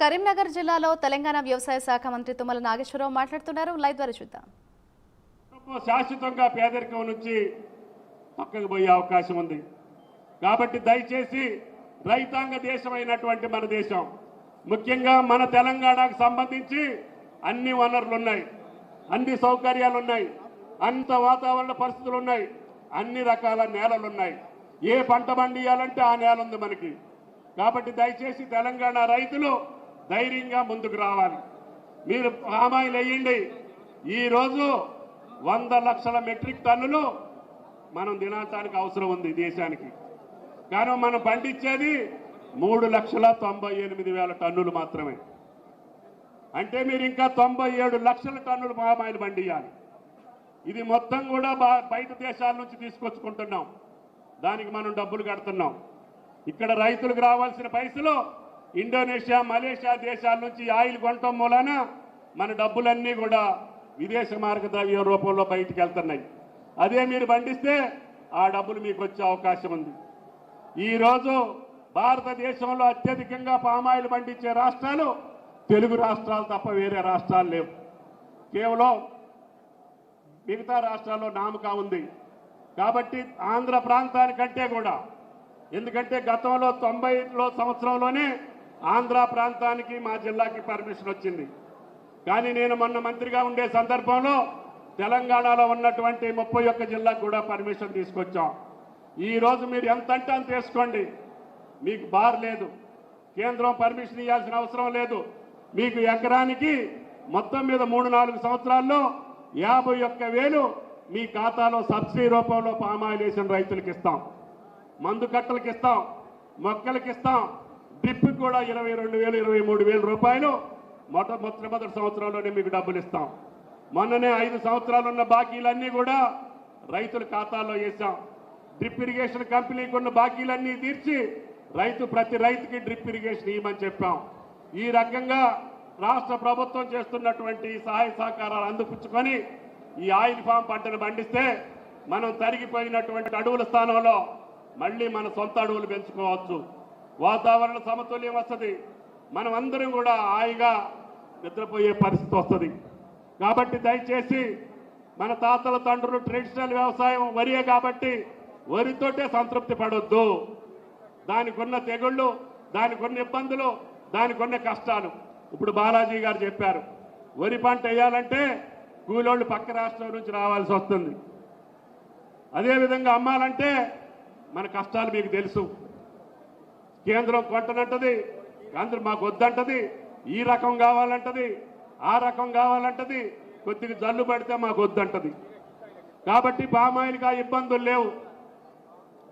కరీంనగర్ జిల్లాలో తెలంగాణ వ్యవసాయ శాఖ మంత్రి తుమ్మల నాగేశ్వరరావు మాట్లాడుతున్నారు. లైవ్ ద్వారా చూద్దాం. శాశ్వతంగా పేదరికం నుంచి పక్కకు పోయే అవకాశం ఉంది. కాబట్టి దయచేసి రైతాంగ దేశమైనటువంటి మన దేశం, ముఖ్యంగా మన తెలంగాణకు సంబంధించి అన్ని వనరులు ఉన్నాయి, అన్ని సౌకర్యాలు ఉన్నాయి, అంత వాతావరణ పరిస్థితులు ఉన్నాయి, అన్ని రకాల నేలలు ఉన్నాయి. ఏ పంట పండియాలంటే ఆ నేల ఉంది మనకి. కాబట్టి దయచేసి తెలంగాణ రైతులు ధైర్యంగా ముందుకు రావాలి. మీరు హామీలు వేయండి. ఈరోజు 100 లక్షల మెట్రిక్ టన్నులు మనం దినానికి అవసరం ఉంది దేశానికి. కానీ మనం పండించేది 3,98,000 టన్నులు మాత్రమే. అంటే మీరు ఇంకా 97 లక్షల టన్నులు పామాయిల్ పండియాలి. ఇది మొత్తం కూడా బయట దేశాల నుంచి తీసుకొచ్చుకుంటున్నాం. దానికి మనం డబ్బులు కడుతున్నాం. ఇక్కడ రైతులకు రావాల్సిన పైసలు ఇండోనేషియా, మలేషియా దేశాల నుంచి ఆయిల్ కొనటం మూలాన మన డబ్బులన్నీ కూడా విదేశ మార్గద్రవ్య రూపంలో బయటికి వెళ్తున్నాయి. అదే మీరు పండిస్తే ఆ డబ్బులు మీకు వచ్చే అవకాశం ఉంది. ఈరోజు భారతదేశంలో అత్యధికంగా పామాయిల్ పండించే రాష్ట్రాలు తెలుగు రాష్ట్రాలు తప్ప వేరే రాష్ట్రాలు లేవు. కేవలం మిగతా రాష్ట్రాల్లో నామకా ఉంది. కాబట్టి ఆంధ్ర ప్రాంతానికంటే కూడా, ఎందుకంటే గతంలో 90 సంవత్సరంలోనే ఆంధ్ర ప్రాంతానికి మా జిల్లాకి పర్మిషన్ వచ్చింది. కానీ నేను మొన్న మంత్రిగా ఉండే సందర్భంలో తెలంగాణలో ఉన్నటువంటి 31 జిల్లాకు కూడా పర్మిషన్ తీసుకొచ్చాం. ఈరోజు మీరు ఎంత అంటే అంత తీసుకోండి, మీకు బార్ లేదు, కేంద్రం పర్మిషన్ ఇవ్వాల్సిన అవసరం లేదు. మీకు ఎకరానికి మొత్తం మీద 3-4 సంవత్సరాల్లో 51,000 మీ ఖాతాలో సబ్సిడీ రూపంలో పామాయిల్ వేసిన రైతులకు ఇస్తాం, మందు కట్టలకు ఇస్తాం, మొక్కలకి ఇస్తాం, డ్రిప్కి కూడా 22,000, 23,000 రూపాయలు మొట్టమొదటి సంవత్సరంలోనే మీకు డబ్బులు ఇస్తాం. మొన్ననే 5 సంవత్సరాలు ఉన్న బాకీలన్నీ కూడా రైతుల ఖాతాలో వేసాం. డ్రిప్ ఇరిగేషన్ కంపెనీకి ఉన్న బాకీలన్నీ తీర్చి ప్రతి రైతుకి డ్రిప్ ఇరిగేషన్ ఇవ్వమని చెప్పాం. ఈ రకంగా రాష్ట్ర ప్రభుత్వం చేస్తున్నటువంటి సహాయ సహకారాలు అందిపుచ్చుకొని ఈ ఆయిల్ ఫామ్ పంటను పండిస్తే మనం తరిగిపోయినటువంటి అడవుల స్థానంలో మళ్ళీ మన సొంత అడవులు పెంచుకోవచ్చు. వాతావరణ సమతుల్యం వస్తుంది. మనం అందరం కూడా హాయిగా నిద్రపోయే పరిస్థితి వస్తుంది. కాబట్టి దయచేసి మన తాతల తండ్రులు ట్రెడిషనల్ వ్యవసాయం వరియే కాబట్టి వరితోటే సంతృప్తి పడొద్దు. దానికి ఉన్న తెగుళ్ళు, దానికి ఉన్న ఇబ్బందులు, దానికి ఉన్న కష్టాలు ఇప్పుడు బాలాజీ గారు చెప్పారు. వరి పంట వేయాలంటే కూలోళ్ళు పక్క రాష్ట్రం నుంచి రావాల్సి వస్తుంది. అదేవిధంగా అమ్మాలంటే మన కష్టాలు మీకు తెలుసు. కేంద్రం కొంటనంటది, అందరూ మాకు వద్దంటది, ఈ రకం కావాలంటది, ఆ రకం కావాలంటది, కొద్దిగా జల్లు పడితే మాకు వద్దంటది. కాబట్టి పామాయిల్కి ఆ ఇబ్బందులు లేవు.